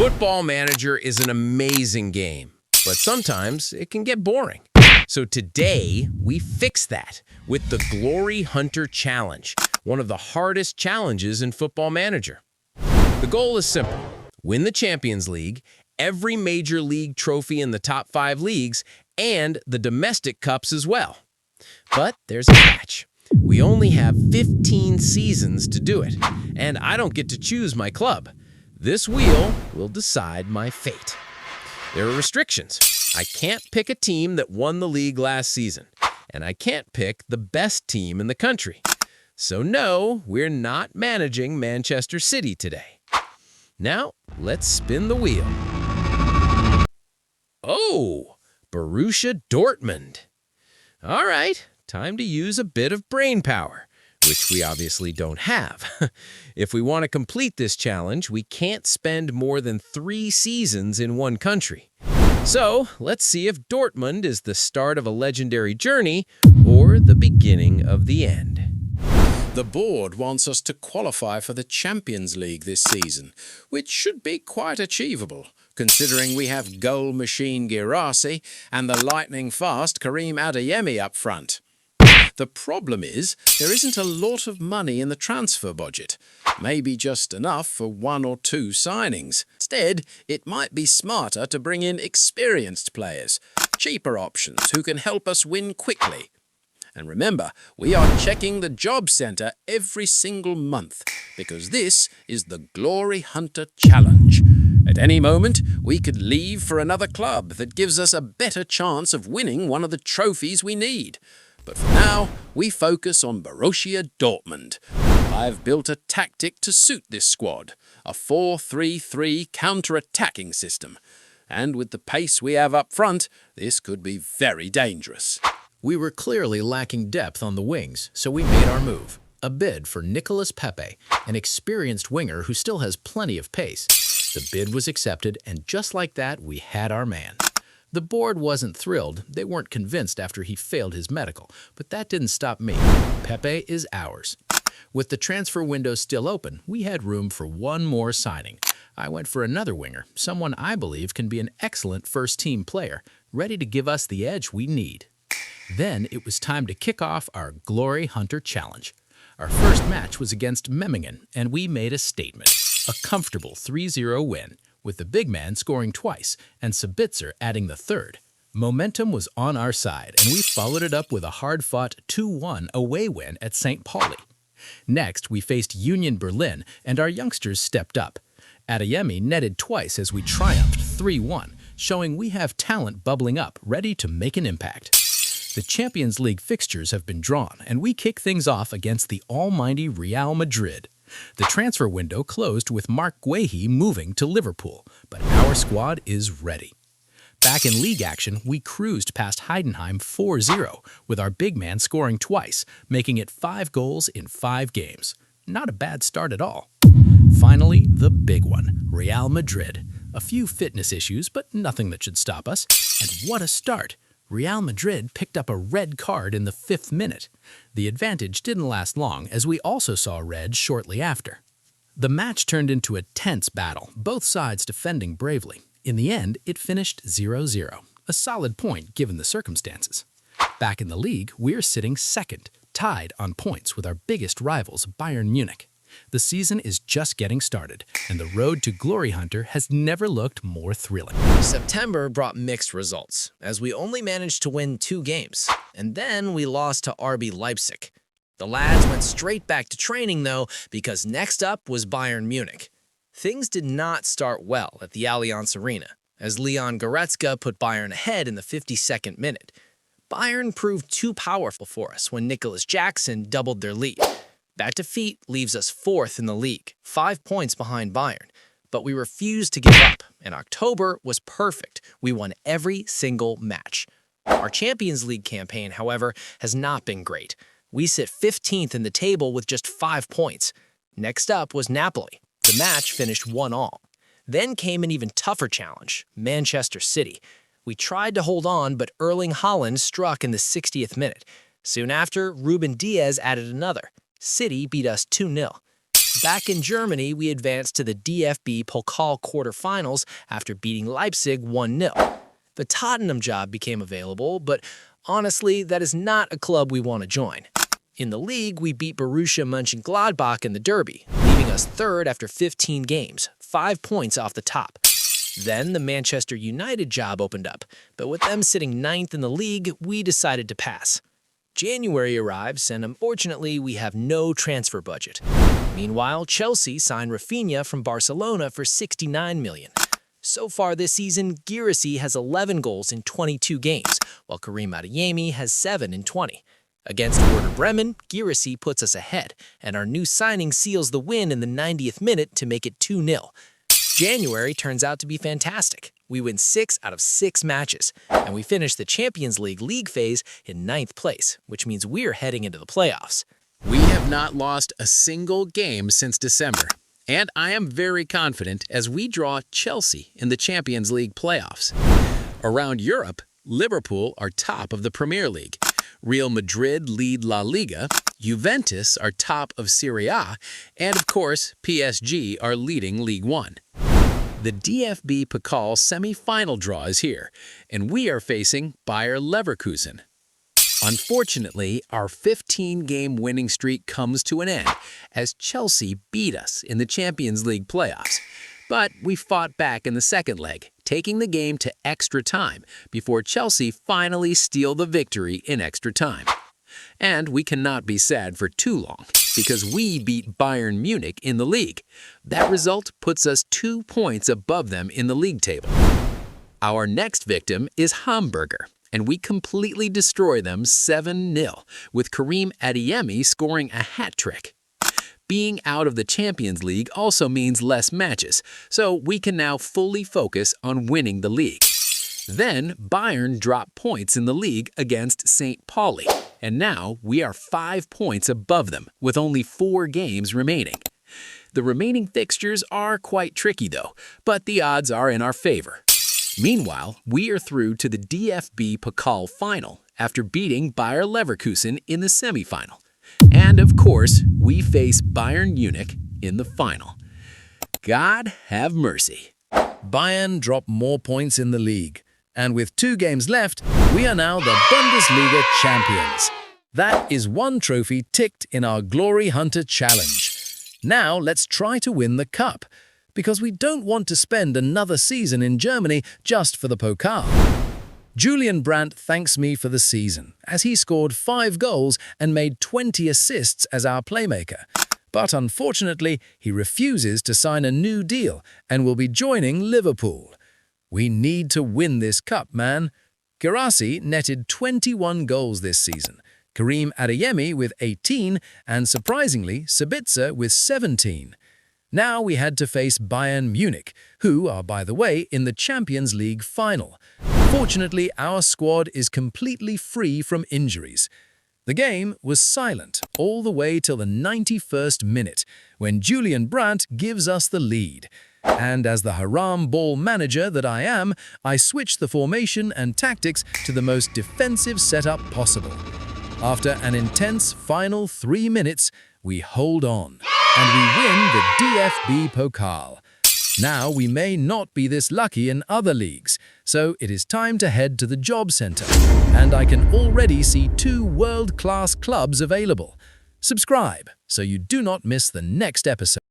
Football Manager is an amazing game, but sometimes it can get boring. So today, we fix that with the Glory Hunter Challenge, one of the hardest challenges in Football Manager. The goal is simple. Win the Champions League, every major league trophy in the top 5 leagues, and the domestic cups as well. But there's a catch. We only have 15 seasons to do it, and I don't get to choose my club. This wheel will decide my fate. There are restrictions. I can't pick a team that won the league last season, and I can't pick the best team in the country. So no, we're not managing Manchester City today. Now, let's spin the wheel. Oh, Borussia Dortmund. All right, time to use a bit of brain power, which we obviously don't have. If we want to complete this challenge, we can't spend more than 3 seasons in one country. So, let's see if Dortmund is the start of a legendary journey or the beginning of the end. The board wants us to qualify for the Champions League this season, which should be quite achievable, considering we have goal machine Guirassy and the lightning-fast Karim Adeyemi up front. The problem is, there isn't a lot of money in the transfer budget, maybe just enough for 1 or 2 signings. Instead, it might be smarter to bring in experienced players, cheaper options who can help us win quickly. And remember, we are checking the job center every single month, because this is the Glory Hunter Challenge. At any moment, we could leave for another club that gives us a better chance of winning one of the trophies we need. But for now, we focus on Borussia Dortmund. I've built a tactic to suit this squad, a 4-3-3 counter-attacking system. And with the pace we have up front, this could be very dangerous. We were clearly lacking depth on the wings, so we made our move. A bid for Nicolas Pepe, an experienced winger who still has plenty of pace. The bid was accepted, and just like that, we had our man. The board wasn't thrilled. They weren't convinced after he failed his medical, but that didn't stop me. Pepe is ours. With the transfer window still open, we had room for one more signing. I went for another winger, someone I believe can be an excellent first-team player, ready to give us the edge we need. Then it was time to kick off our Glory Hunter Challenge. Our first match was against Memmingen, and we made a statement. A comfortable 3-0 win, with the big man scoring twice and Sabitzer adding the third. Momentum was on our side, and we followed it up with a hard-fought 2-1 away win at St. Pauli. Next, we faced Union Berlin, and our youngsters stepped up. Adeyemi netted twice as we triumphed 3-1, showing we have talent bubbling up, ready to make an impact. The Champions League fixtures have been drawn, and we kick things off against the almighty Real Madrid. The transfer window closed with Mark Guehi moving to Liverpool, but our squad is ready. Back in league action, we cruised past Heidenheim 4-0, with our big man scoring twice, making it 5 goals in 5 games. Not a bad start at all. Finally, the big one, Real Madrid. A few fitness issues, but nothing that should stop us. And what a start! Real Madrid picked up a red card in the 5th minute. The advantage didn't last long, as we also saw red shortly after. The match turned into a tense battle, both sides defending bravely. In the end, it finished 0-0, a solid point given the circumstances. Back in the league, we're sitting second, tied on points with our biggest rivals, Bayern Munich. The season is just getting started, and the road to Glory Hunter has never looked more thrilling. September brought mixed results, as we only managed to win 2 games, and then we lost to RB Leipzig. The lads went straight back to training, though, because next up was Bayern Munich. Things did not start well at the Allianz Arena, as Leon Goretzka put Bayern ahead in the 52nd minute. Bayern proved too powerful for us when Nicholas Jackson doubled their lead. That defeat leaves us 4th in the league, 5 points behind Bayern. But we refused to give up, and October was perfect. We won every single match. Our Champions League campaign, however, has not been great. We sit 15th in the table with just 5 points. Next up was Napoli. The match finished 1-1. Then came an even tougher challenge, Manchester City. We tried to hold on, but Erling Haaland struck in the 60th minute. Soon after, Ruben Diaz added another. City beat us 2-0. Back in Germany, we advanced to the DFB Pokal quarterfinals after beating Leipzig 1-0. The Tottenham job became available, but honestly, that is not a club we want to join. In the league, we beat Borussia Mönchengladbach in the derby, leaving us third after 15 games, 5 points off the top. Then the Manchester United job opened up, but with them sitting ninth in the league, we decided to pass. January arrives, and unfortunately, we have no transfer budget. Meanwhile, Chelsea signed Rafinha from Barcelona for $69 million. So far this season, Guirassy has 11 goals in 22 games, while Karim Adeyemi has 7 in 20. Against Werder Bremen, Guirassy puts us ahead, and our new signing seals the win in the 90th minute to make it 2-0. January turns out to be fantastic. We win 6 out of 6 matches, and we finish the Champions League phase in 9th place, which means we're heading into the playoffs. We have not lost a single game since December, and I am very confident as we draw Chelsea in the Champions League playoffs. Around Europe, Liverpool are top of the Premier League. Real Madrid lead La Liga, Juventus are top of Serie A, and of course, PSG are leading League One. The DFB Pokal semi-final draw is here, and we are facing Bayer Leverkusen. Unfortunately, our 15-game winning streak comes to an end as Chelsea beat us in the Champions League playoffs. But we fought back in the second leg, taking the game to extra time before Chelsea finally steal the victory in extra time. And we cannot be sad for too long, because we beat Bayern Munich in the league. That result puts us 2 points above them in the league table. Our next victim is Hamburger, and we completely destroy them 7-0, with Karim Adeyemi scoring a hat-trick. Being out of the Champions League also means less matches, so we can now fully focus on winning the league. Then Bayern dropped points in the league against St. Pauli, and now we are 5 points above them with only 4 games remaining. The remaining fixtures are quite tricky though, but the odds are in our favor. Meanwhile, we are through to the DFB Pokal final after beating Bayer Leverkusen in the semi-final. And of course, we face Bayern Munich in the final. God have mercy. Bayern dropped more points in the league, and with 2 games left, we are now the Bundesliga champions. That is 1 trophy ticked in our Glory Hunter Challenge. Now let's try to win the cup, because we don't want to spend another season in Germany just for the Pokal. Julian Brandt thanks me for the season, as he scored 5 goals and made 20 assists as our playmaker. But unfortunately, he refuses to sign a new deal and will be joining Liverpool. We need to win this cup, man. Guirassy netted 21 goals this season, Karim Adeyemi with 18, and surprisingly, Sabitzer with 17. Now we had to face Bayern Munich, who are, by the way, in the Champions League final. Fortunately, our squad is completely free from injuries. The game was silent all the way till the 91st minute, when Julian Brandt gives us the lead. And as the haram ball manager that I am, I switched the formation and tactics to the most defensive setup possible. After an intense final 3 minutes, we hold on, and we win the DFB Pokal. Now we may not be this lucky in other leagues, so it is time to head to the job center, and I can already see 2 world-class clubs available. Subscribe so you do not miss the next episode.